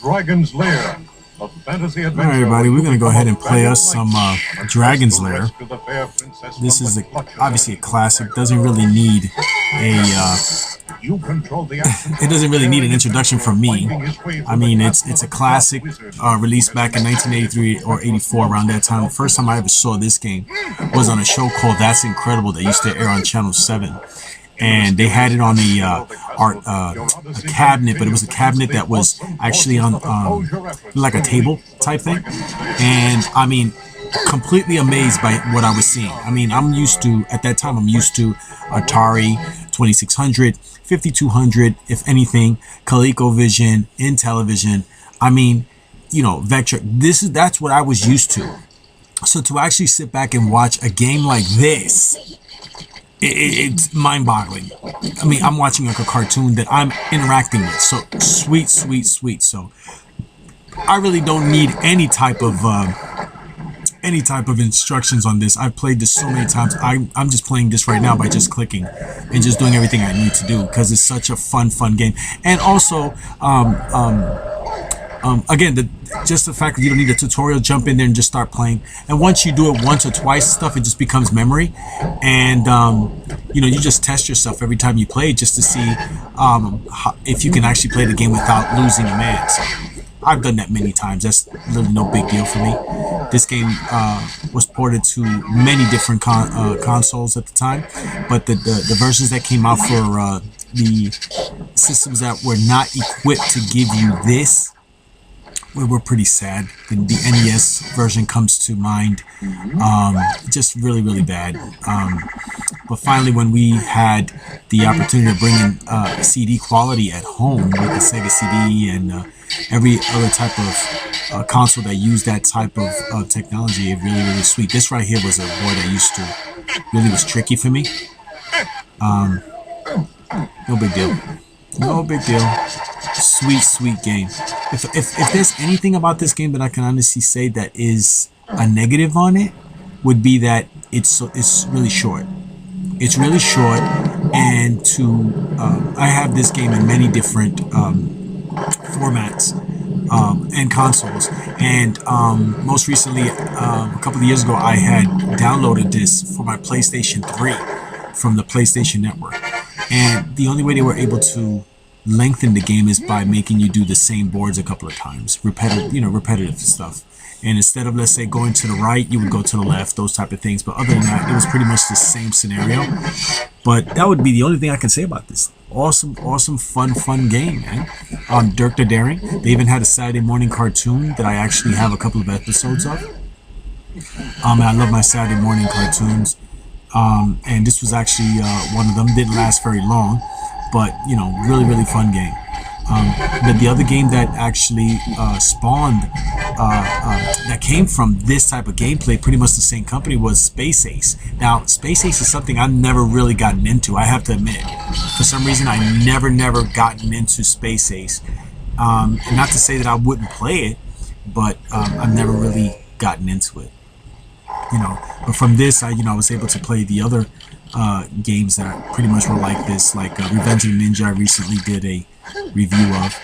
Dragon's Lair, a fantasy adventure. Alright, everybody, we're going to go ahead and play us some Dragon's Lair. This is obviously a classic. Doesn't really need a it doesn't really need an introduction from me. I mean, it's a classic released back in 1983 or 84, around that time. The first time I ever saw this game was on a show called That's Incredible that used to air on Channel 7. And they had it on the a cabinet, but it was a cabinet that was actually on like a table type thing. And I mean, completely amazed by what I was seeing. I mean, I'm used to, at that time, I'm used to Atari 2600, 5200, if anything, ColecoVision, Intellivision. I mean, you know, Vectra. That's what I was used to. So to actually sit back and watch a game like this, it's mind-boggling. I mean, I'm watching like a cartoon that I'm interacting with. So sweet, sweet, sweet. So I really don't need any type of instructions on this. I've played this so many times. I'm just playing this right now by just clicking and just doing everything I need to do because it's such a fun game. And also, again, just the fact that you don't need a tutorial, jump in there and just start playing. And once you do it once or twice, stuff, it just becomes memory. And you know, you just test yourself every time you play just to see if you can actually play the game without losing a man. So I've done that many times. That's really no big deal for me. This game was ported to many different consoles at the time, but the versions that came out for the systems that were not equipped to give you this were pretty sad. The NES version comes to mind. Just really, really bad. But finally, when we had the opportunity to bring in CD quality at home with the Sega CD and every other type of console that used that type of technology, it really, really sweet. This right here was a board that used to really was tricky for me. No big deal. No big deal. Sweet, sweet game. If there's anything about this game that I can honestly say that is a negative on it, would be that it's really short. It's really short, and I have this game in many different formats and consoles. And most recently, a couple of years ago, I had downloaded this for my PlayStation 3 from the PlayStation Network. And the only way they were able to lengthen the game is by making you do the same boards a couple of times, repetitive stuff. And instead of, let's say, going to the right, you would go to the left, those type of things. But other than that, it was pretty much the same scenario. But that would be the only thing I can say about this. Awesome, awesome, fun game, man. Dirk the Daring. They even had a Saturday morning cartoon that I actually have a couple of episodes of. And I love my Saturday morning cartoons. And this was actually one of them. Didn't last very long, but you know, really, really fun game. The other game that actually spawned, that came from this type of gameplay, pretty much the same company, was Space Ace. Now, Space Ace is something I've never really gotten into, I have to admit. For some reason, I never gotten into Space Ace. And not to say that I wouldn't play it, but I've never really gotten into it. You know, but from this, I was able to play the other games that pretty much were like this, like Revenge of the Ninja. I recently did a review of,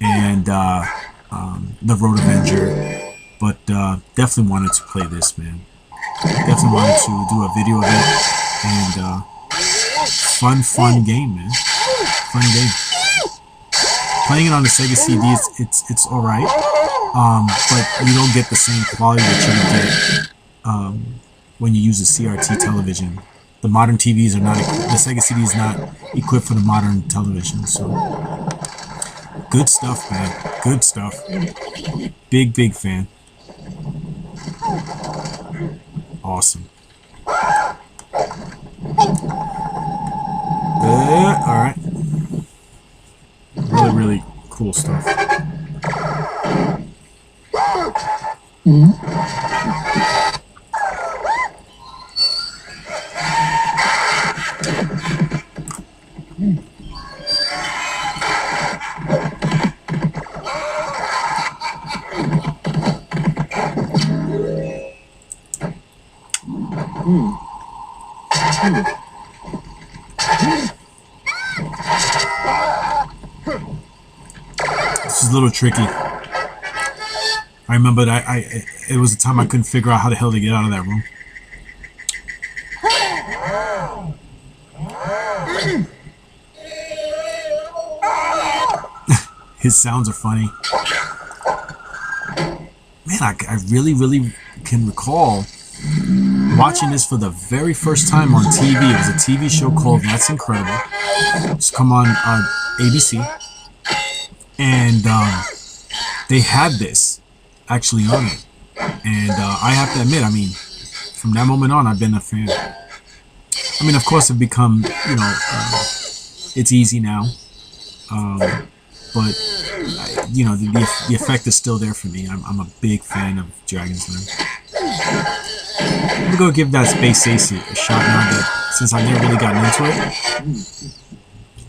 and the Road Avenger. But definitely wanted to play this, man. Definitely wanted to do a video of it, and fun game, man. Fun game. Playing it on the Sega CD, it's all right, but you don't get the same quality that you would get when you use a CRT television. The modern TVs are not, the Sega CD is not equipped for the modern television. So good stuff, man. Good stuff. Big fan. Awesome. Alright. Really cool stuff. This is a little tricky. I remember that it was a time I couldn't figure out how the hell to get out of that room. His sounds are funny. Man, I really can recall watching this for the very first time on TV. It was a TV show called That's Incredible. It's come on ABC. And they had this actually on it. And I have to admit, I mean, from that moment on, I've been a fan. I mean, of course, it's become, you know, it's easy now. But, you know, the effect is still there for me. I'm a big fan of Dragon's Lair. I'm gonna go give that Space Ace a shot now that, since I've never really gotten into it.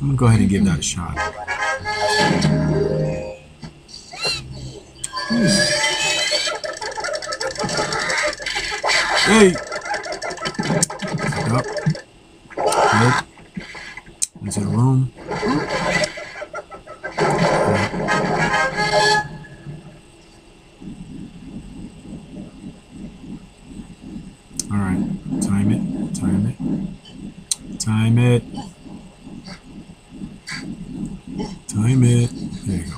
I'm gonna go ahead and give that a shot. Hey! Back up. Good. Into the room. Alright. Time it. Time it. Time it. Time it. There you go.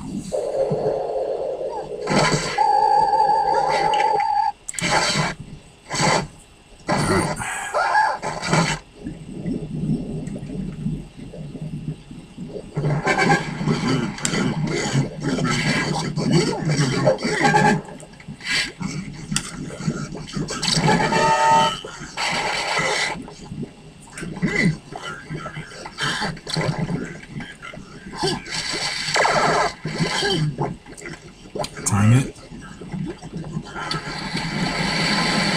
Time it.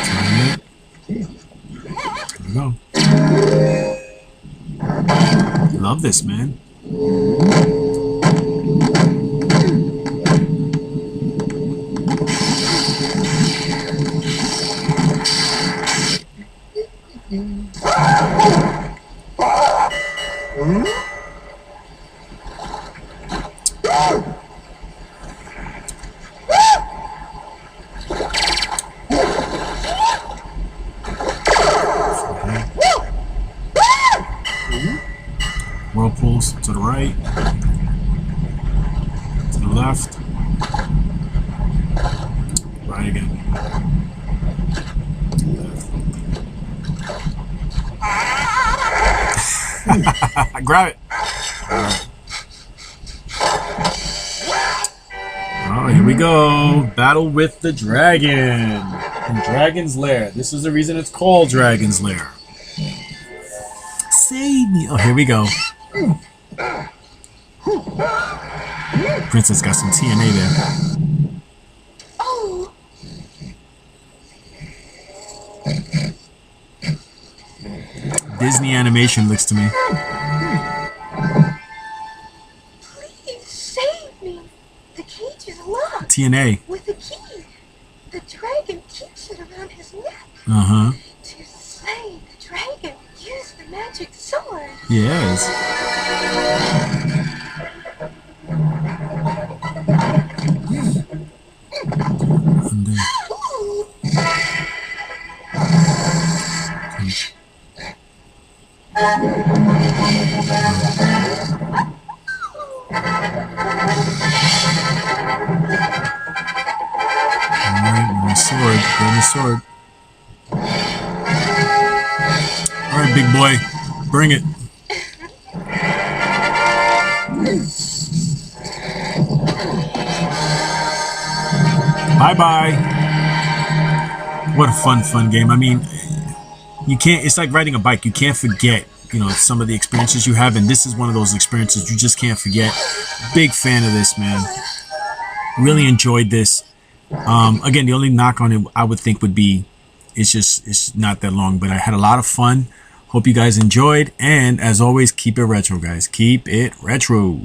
Time it. There we go. Love this, man. Whirlpools to the right, to the left, right again. Grab it. Oh, here we go. Battle with the dragon in Dragon's Lair. This is the reason it's called Dragon's Lair. Save me. Oh, here we go. Princess got some TNA there. Oh. Disney animation looks to me. Please save me. The cage is locked. TNA. With a key. The dragon keeps it around his neck. Uh-huh. To slay the dragon, use the magic sword. Yes. And then, alright, my sword. Grab my sword. Alright, big boy. Bring it. Bye-bye. What a fun game. I mean, you can't, it's like riding a bike. You can't forget, you know, some of the experiences you have, and this is one of those experiences you just can't forget. Big fan of this, man. Really enjoyed this. Again, the only knock on it I would think would be it's not that long, but I had a lot of fun. Hope you guys enjoyed, and as always, keep it retro, guys. Keep it retro.